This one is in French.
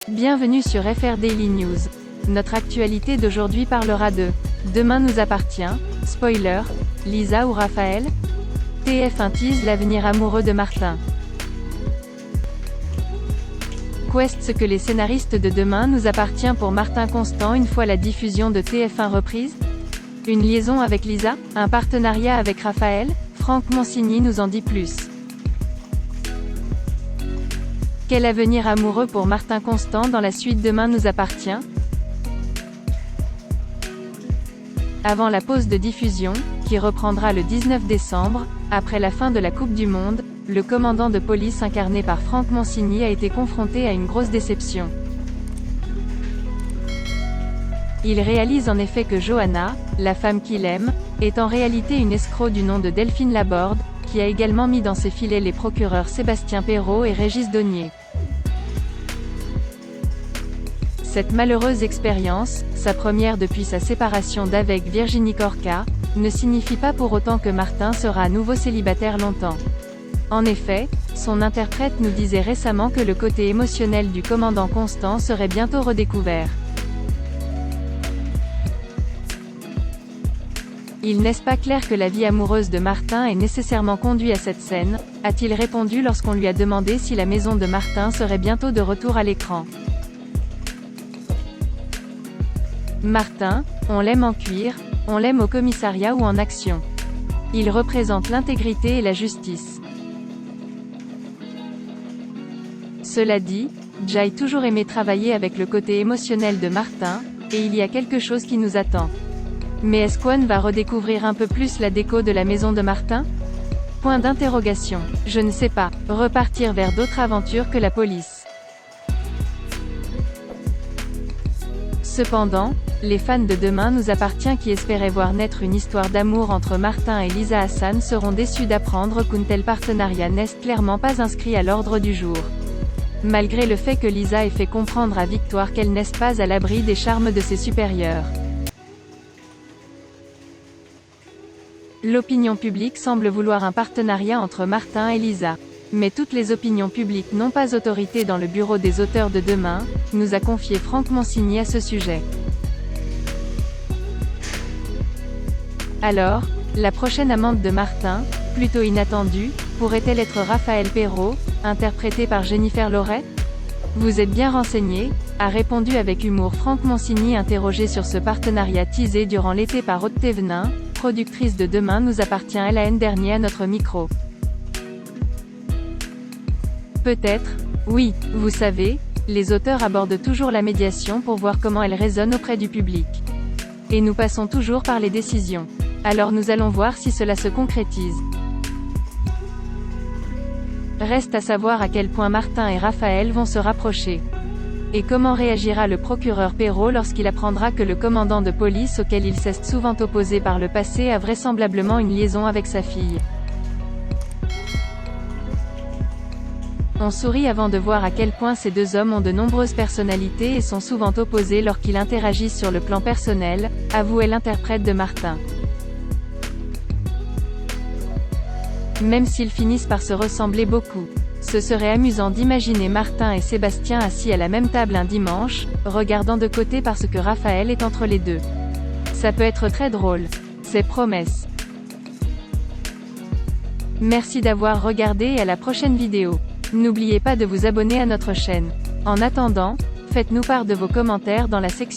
Bienvenue sur FR Daily News. Notre actualité d'aujourd'hui parlera de Demain nous appartient, spoiler, Lisa ou Raphaël? TF1 tease l'avenir amoureux de Martin. Quest ce que les scénaristes de Demain nous appartient pour Martin Constant une fois la diffusion de TF1 reprise? Une liaison avec Lisa? Un partenariat avec Raphaël? Franck Monsigny nous en dit plus. Quel avenir amoureux pour Martin Constant dans la suite Demain nous appartient? Avant la pause de diffusion, qui reprendra le 19 décembre, après la fin de la Coupe du Monde, le commandant de police incarné par Franck Monsigny a été confronté à une grosse déception. Il réalise en effet que Johanna, la femme qu'il aime, est en réalité une escroc du nom de Delphine Laborde, qui a également mis dans ses filets les procureurs Sébastien Perrot et Régis Donier. Cette malheureuse expérience, sa première depuis sa séparation d'avec Virginie Corca, ne signifie pas pour autant que Martin sera à nouveau célibataire longtemps. En effet, son interprète nous disait récemment que le côté émotionnel du commandant Constant serait bientôt redécouvert. Il n'est pas clair que la vie amoureuse de Martin ait nécessairement conduit à cette scène, a-t-il répondu lorsqu'on lui a demandé si la maison de Martin serait bientôt de retour à l'écran. Martin, on l'aime en cuir, on l'aime au commissariat ou en action. Il représente l'intégrité et la justice. Cela dit, j'ai toujours aimé travailler avec le côté émotionnel de Martin, et il y a quelque chose qui nous attend. Mais est-ce qu'on va redécouvrir un peu plus la déco de la maison de Martin? Point d'interrogation. Je ne sais pas. Repartir vers d'autres aventures que la police. Cependant, les fans de Demain nous appartient qui espéraient voir naître une histoire d'amour entre Martin et Lisa Hassan seront déçus d'apprendre qu'un tel partenariat n'est clairement pas inscrit à l'ordre du jour. Malgré le fait que Lisa ait fait comprendre à Victoire qu'elle n'est pas à l'abri des charmes de ses supérieurs. L'opinion publique semble vouloir un partenariat entre Martin et Lisa. Mais toutes les opinions publiques n'ont pas autorité dans le bureau des auteurs de Demain, nous a confié Franck Monsigny à ce sujet. Alors, la prochaine amante de Martin, plutôt inattendue, pourrait-elle être Raphaël Perrot, interprété par Jennifer Loret? Vous êtes bien renseigné, a répondu avec humour Franck Monsigny interrogé sur ce partenariat teasé durant l'été par Aude Thévenin, productrice de Demain nous appartient l'an dernier à notre micro. Peut-être, oui, vous savez, les auteurs abordent toujours la médiation pour voir comment elle résonne auprès du public. Et nous passons toujours par les décisions. Alors nous allons voir si cela se concrétise. Reste à savoir à quel point Martin et Raphaël vont se rapprocher. Et comment réagira le procureur Perrot lorsqu'il apprendra que le commandant de police auquel il s'est souvent opposé par le passé a vraisemblablement une liaison avec sa fille. On sourit avant de voir à quel point ces deux hommes ont de nombreuses personnalités et sont souvent opposés lorsqu'ils interagissent sur le plan personnel, avouait l'interprète de Martin. Même s'ils finissent par se ressembler beaucoup. Ce serait amusant d'imaginer Martin et Sébastien assis à la même table un dimanche, regardant de côté parce que Raphaël est entre les deux. Ça peut être très drôle. C'est promesse. Merci d'avoir regardé et à la prochaine vidéo. N'oubliez pas de vous abonner à notre chaîne. En attendant, faites-nous part de vos commentaires dans la section